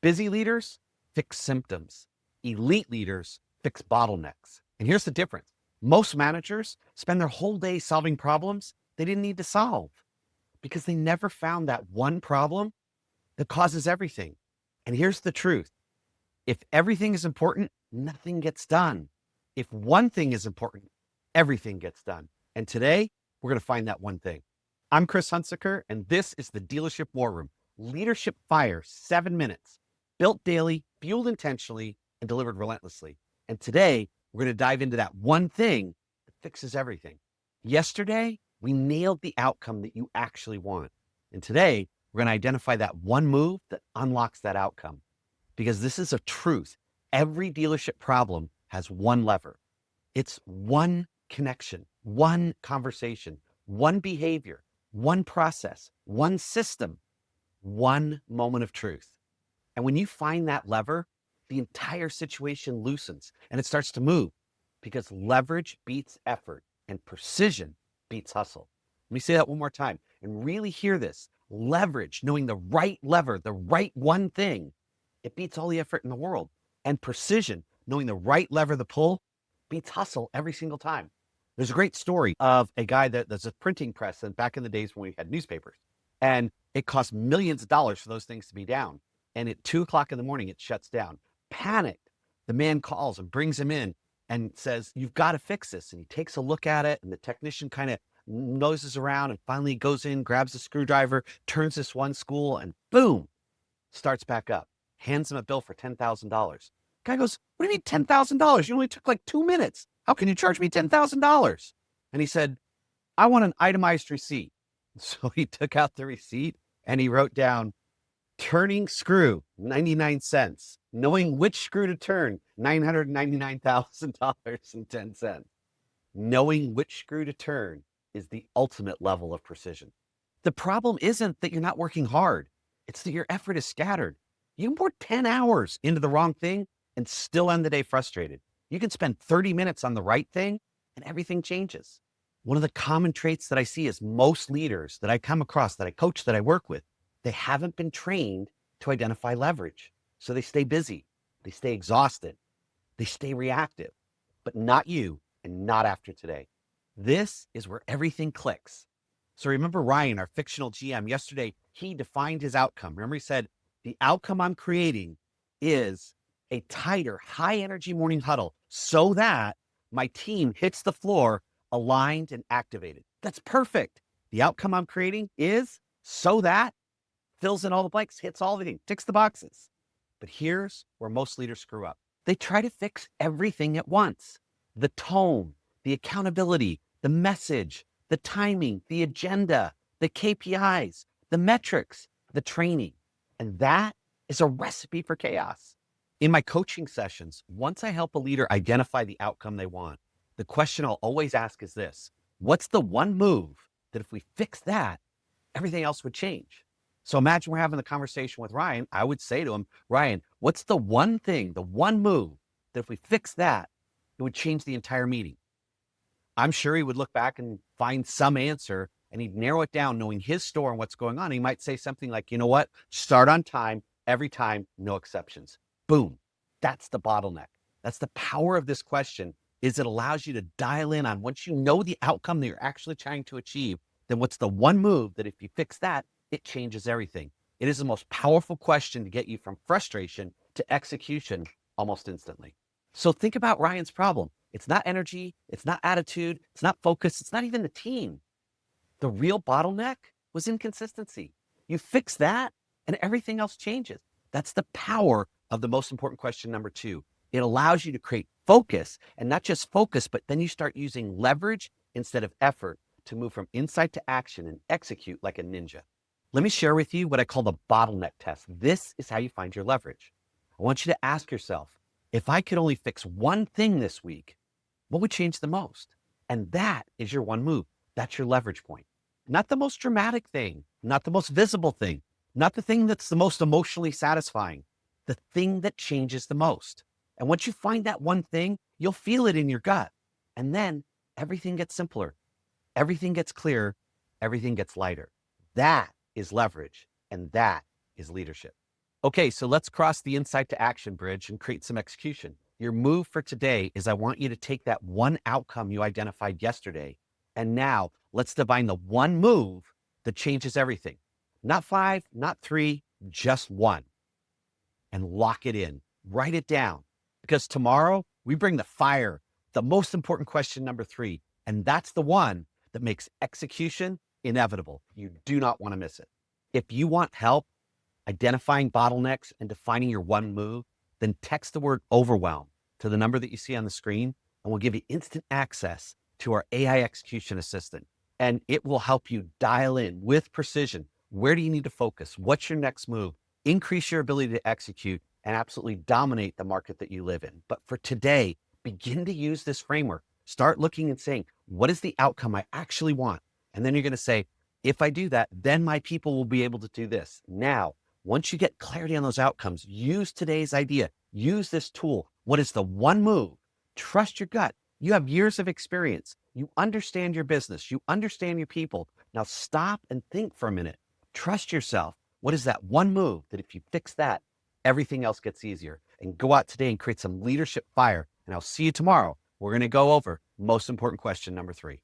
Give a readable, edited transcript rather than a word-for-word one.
Busy leaders fix symptoms. Elite leaders fix bottlenecks. And here's the difference. Most managers spend their whole day solving problems they didn't need to solve because they never found that one problem that causes everything. And here's the truth. If everything is important, nothing gets done. If one thing is important, everything gets done. And today, we're going to find that one thing. I'm Chris Hunsaker, and this is the Dealership War Room. Leadership fire, 7 minutes, built daily, fueled intentionally, and delivered relentlessly. And today, we're going to dive into that one thing that fixes everything. Yesterday, we nailed the outcome that you actually want. And today, we're going to identify that one move that unlocks that outcome. Because this is a truth. Every dealership problem has one lever. It's one connection, one conversation, one behavior, one process, one system, one moment of truth. And when you find that lever, the entire situation loosens and it starts to move because leverage beats effort and precision beats hustle. Let me say that one more time and really hear this. Leverage, knowing the right lever, the right one thing, it beats all the effort in the world. And precision, knowing the right lever to pull, beats hustle every single time. There's a great story of a guy that's a printing press and back in the days when we had newspapers. And it cost millions of dollars for those things to be down. And at 2:00 in the morning, it shuts down. Panicked, the man calls and brings him in and says, "You've got to fix this." And he takes a look at it and the technician kind of noses around and finally goes in, grabs a screwdriver, turns this one spool and boom, starts back up. Hands him a bill for $10,000. Guy goes, "What do you mean $10,000? You only took like 2 minutes. How can you charge me $10,000? And he said, "I want an itemized receipt." So he took out the receipt and he wrote down, turning screw, 99 cents. Knowing which screw to turn, $999,000.10. Knowing which screw to turn is the ultimate level of precision. The problem isn't that you're not working hard. It's that your effort is scattered. You can pour 10 hours into the wrong thing and still end the day frustrated. You can spend 30 minutes on the right thing and everything changes. One of the common traits that I see is most leaders that I come across, that I coach, that I work with, they haven't been trained to identify leverage. So they stay busy, they stay exhausted, they stay reactive, but not you and not after today. This is where everything clicks. So remember Ryan, our fictional GM, yesterday, he defined his outcome. Remember he said, the outcome I'm creating is a tighter, high energy morning huddle so that my team hits the floor aligned and activated. That's perfect. The outcome I'm creating is so that fills in all the blanks, hits all everything, ticks the boxes. But here's where most leaders screw up. They try to fix everything at once. The tone, the accountability, the message, the timing, the agenda, the KPIs, the metrics, the training. And that is a recipe for chaos. In my coaching sessions, once I help a leader identify the outcome they want, the question I'll always ask is this: what's the one move that if we fix that, everything else would change? So imagine we're having the conversation with Ryan. I would say to him, "Ryan, what's the one thing, the one move that if we fix that, it would change the entire meeting?" I'm sure he would look back and find some answer and he'd narrow it down knowing his store and what's going on. He might say something like, "You know what? Start on time, every time, no exceptions." Boom. That's the bottleneck. That's the power of this question, is it allows you to dial in on once you know the outcome that you're actually trying to achieve, then what's the one move that if you fix that, it changes everything. It is the most powerful question to get you from frustration to execution almost instantly. So think about Ryan's problem. It's not energy. It's not attitude. It's not focus. It's not even the team. The real bottleneck was inconsistency. You fix that and everything else changes. That's the power of the most important question, number 2. It allows you to create focus, and not just focus, but then you start using leverage instead of effort to move from insight to action and execute like a ninja. Let me share with you what I call the bottleneck test. This is how you find your leverage. I want you to ask yourself, if I could only fix one thing this week, what would change the most? And that is your one move. That's your leverage point. Not the most dramatic thing, not the most visible thing, not the thing that's the most emotionally satisfying, the thing that changes the most. And once you find that one thing, you'll feel it in your gut. And then everything gets simpler, everything gets clearer, everything gets lighter. That is leverage, and that is leadership. Okay, so let's cross the insight to action bridge and create some execution. Your move for today is I want you to take that one outcome you identified yesterday, and now let's define the one move that changes everything. Not 5, not 3, just 1. And lock it in. Write it down. Because tomorrow we bring the fire, the most important question, number 3. And that's the one that makes execution inevitable. You do not want to miss it. If you want help identifying bottlenecks and defining your one move, then text the word overwhelm to the number that you see on the screen, and we'll give you instant access to our AI execution assistant. And it will help you dial in with precision. Where do you need to focus? What's your next move? Increase your ability to execute and absolutely dominate the market that you live in. But for today, begin to use this framework. Start looking and saying, what is the outcome I actually want? And then you're going to say, if I do that, then my people will be able to do this. Now, once you get clarity on those outcomes, use today's idea. Use this tool. What is the one move? Trust your gut. You have years of experience. You understand your business. You understand your people. Now stop and think for a minute. Trust yourself. What is that one move that if you fix that, everything else gets easier? And go out today and create some leadership fire. And I'll see you tomorrow. We're going to go over most important question number 3.